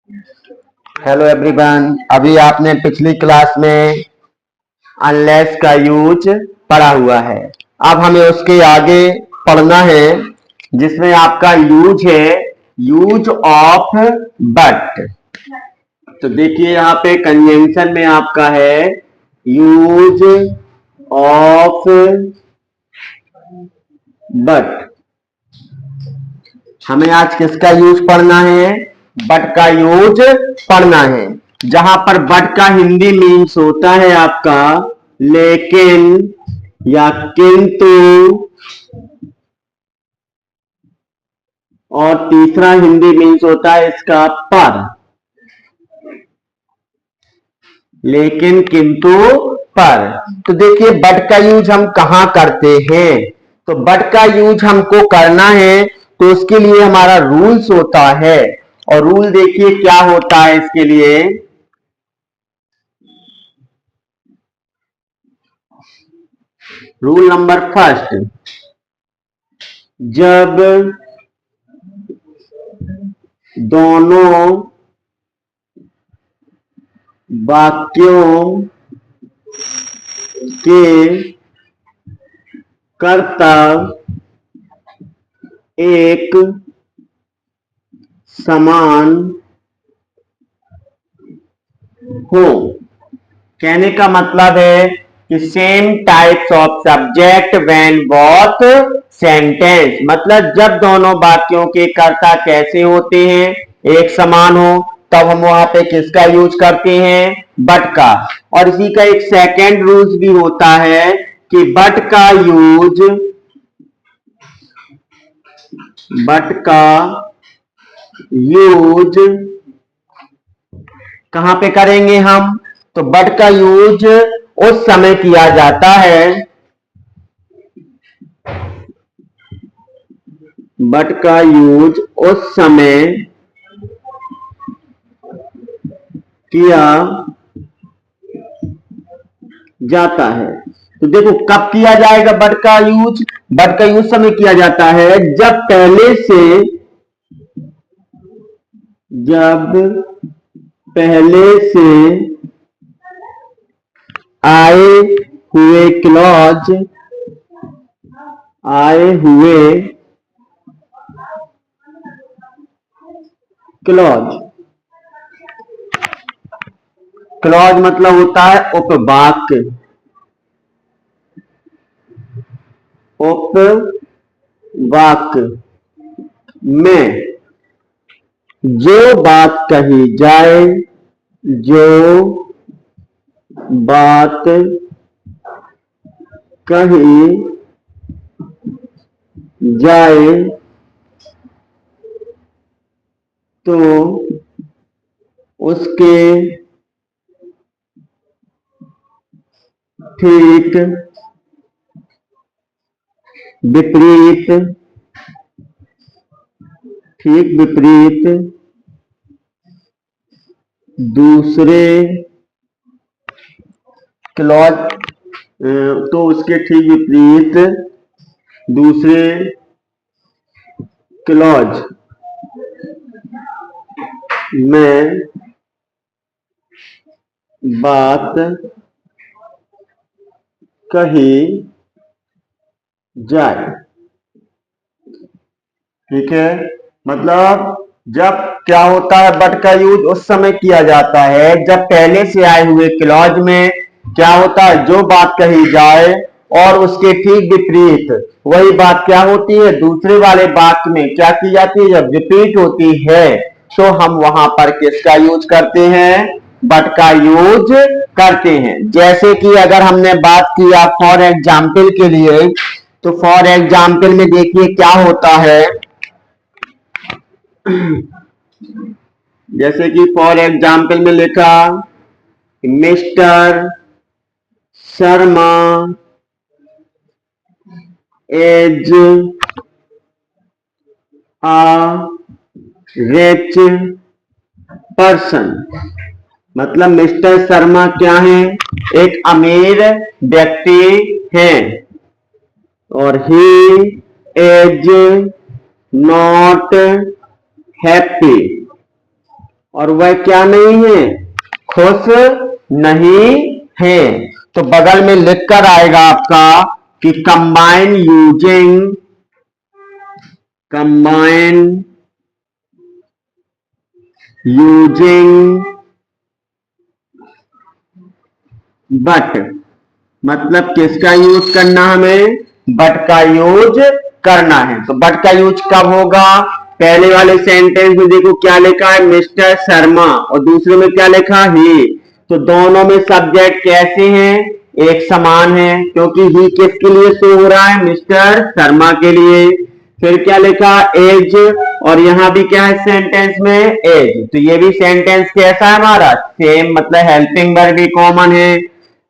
Hello everyone. अभी आपने पिछली क्लास में अनलेस का यूज पढ़ा हुआ है। अब हमें उसके आगे पढ़ना है जिसमें आपका यूज है यूज ऑफ बट। तो देखिए यहाँ पे कंजंक्शन में आपका है यूज ऑफ बट। हमें आज किसका यूज पढ़ना है? बट का यूज पढ़ना है। जहां पर बट का हिंदी मीन्स होता है आपका लेकिन या किंतु, और तीसरा हिंदी मीन्स होता है इसका पर। लेकिन किंतु पर। तो देखिए बट का यूज हम कहां करते हैं? तो बट का यूज हमको करना है तो उसके लिए हमारा रूल्स होता है। और रूल देखिए क्या होता है इसके लिए। रूल नंबर फर्स्ट, जब दोनों वाक्यों के कर्ता एक समान हो। कहने का मतलब है कि same types of subject when both sentence, मतलब जब दोनों वाक्यों के कर्ता कैसे होते हैं, एक समान हो, तब हम वहां पे किसका यूज करते हैं? बट का। और इसी का एक सेकेंड रूल भी होता है कि बट का यूज कहां पे करेंगे हम? तो बट का यूज उस समय किया जाता है, बट का यूज उस समय किया जाता है। तो देखो कब किया जाएगा बट का यूज? बट का यूज समय किया जाता है जब पहले से आए हुए क्लॉज आए हुए क्लॉज क्लॉज मतलब होता है उपवाक्य। उपवाक्य में जो बात कही जाए, जो बात कही जाए तो उसके ठीक विपरीत दूसरे क्लॉज तो उसके ठीक विपरीत दूसरे क्लॉज में बात कही जाए। ठीक है, मतलब जब क्या होता है बट का यूज उस समय किया जाता है जब पहले से आए हुए क्लॉज में क्या होता है, जो बात कही जाए और उसके ठीक विपरीत वही बात क्या होती है, दूसरे वाले वाक्य में क्या की जाती है, जब रिपीट होती है तो हम वहां पर किसका यूज करते हैं? बट का यूज करते हैं। जैसे कि अगर हमने बात किया फॉर एग्जाम्पल के लिए, तो फॉर एग्जाम्पल में देखिए क्या होता है। जैसे कि फॉर एग्जाम्पल में लिखा mister Sharma is a rich person, मतलब मिस्टर शर्मा क्या है? एक अमीर व्यक्ति हैं। और ही इज नॉट हैप्पी, और वह क्या नहीं है, खुश नहीं है। तो बगल में लिखकर आएगा आपका कि कंबाइन यूजिंग बट, मतलब किसका यूज करना, हमें बट का यूज करना है। तो बट का यूज कब होगा, पहले वाले सेंटेंस में देखो क्या लिखा है, मिस्टर शर्मा, और दूसरे में क्या लिखा, ही। तो दोनों में सब्जेक्ट कैसे हैं, एक समान है, क्योंकि ही किसके लिए शो हो रहा है, मिस्टर शर्मा के लिए। फिर क्या लिखा, एज, और यहां भी क्या है सेंटेंस में, एज। तो ये भी सेंटेंस कैसा है हमारा, सेम, मतलब हेल्पिंग वर्ब भी कॉमन है।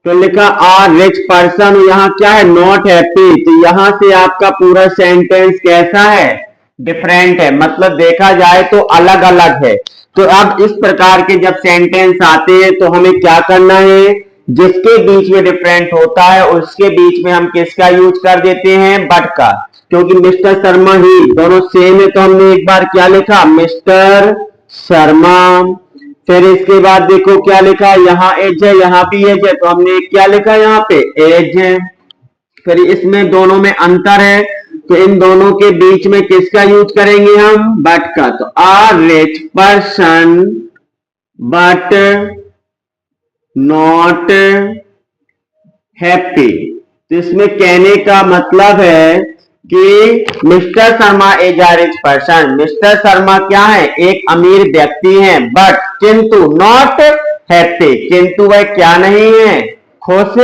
तो लिखा आ रिच पर्सन, यहाँ क्या है, नॉट हैप्पी। तो यहां से आपका पूरा सेंटेंस कैसा है, डिफरेंट है, मतलब देखा जाए तो अलग अलग है। तो अब इस प्रकार के जब सेंटेंस आते हैं तो हमें क्या करना है, जिसके बीच में डिफरेंट होता है उसके बीच में हम किसका यूज कर देते हैं, बट का। क्योंकि मिस्टर शर्मा ही दोनों सेम है, तो हमने एक बार क्या लिखा, मिस्टर शर्मा। फिर इसके बाद देखो क्या लिखा, यहाँ एज है, यहाँ भी एज है, तो हमने क्या लिखा, यहाँ पे एज है। फिर इसमें दोनों में अंतर है, तो इन दोनों के बीच में किसका यूज करेंगे हम, बट का। तो a rich person but not happy. तो इसमें कहने का मतलब है कि mister Sharma is a rich person, mister Sharma क्या है, एक अमीर व्यक्ति है, बट किंतु नॉट हैप्पी, किंतु वह क्या नहीं है, खुश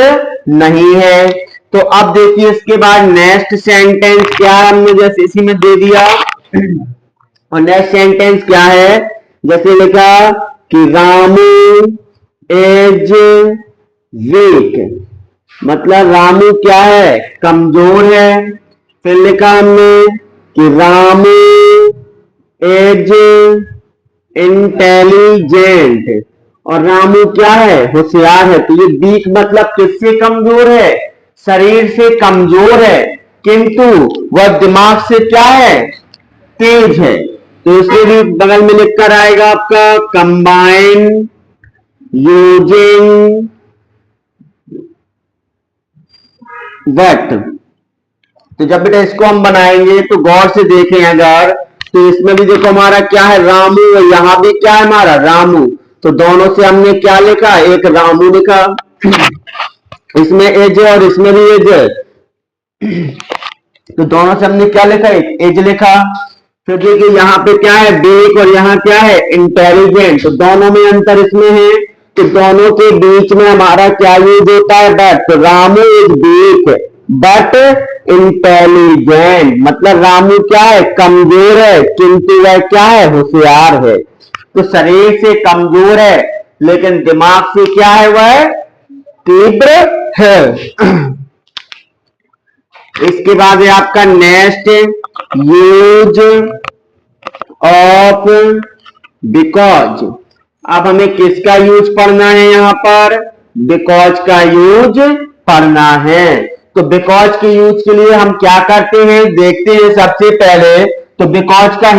नहीं है। तो अब देखिए इसके बाद नेक्स्ट सेंटेंस क्या है, हमने जैसे इसी में दे दिया। और नेक्स्ट सेंटेंस क्या है, जैसे लिखा कि रामू इज वीक, मतलब रामू क्या है, कमजोर है। फिर लिखा हमने कि रामू इज इंटेलिजेंट, और रामू क्या है, होशियार है। तो ये वीक मतलब किससे कमजोर है, शरीर से कमजोर है, किंतु वह दिमाग से क्या है, तेज है। तो इसलिए भी बगल में लिखकर आएगा आपका कंबाइन यूजिंग बट। तो जब बेटा इसको हम बनाएंगे तो गौर से देखें अगर, तो इसमें भी देखो हमारा क्या है, रामू, और यहां भी क्या है हमारा, रामू। तो दोनों से हमने क्या लिखा, एक रामू लिखा, इसमें एज है और इसमें भी एज है, तो दोनों से हमने क्या लिखा, एक एज लिखा। फिर देखिए यहाँ पे क्या है, बीक, और यहाँ क्या है, इंटेलिजेंट। तो दोनों में अंतर इसमें है, तो दोनों के बीच में हमारा क्या यूज होता है, बट। तो Ramu is weak but intelligent, मतलब रामू क्या है, कमजोर है, किंतु वह क्या है, होशियार है। तो शरीर से कमजोर है लेकिन दिमाग से क्या है, वह तीव्र है। इसके बाद है आपका नेक्स्ट, यूज ऑफ बिकॉज। अब हमें किसका यूज पढ़ना है, यहां पर बिकॉज का यूज पढ़ना है। तो बिकॉज के यूज के लिए हम क्या करते हैं, देखते हैं। सबसे पहले तो बिकॉज का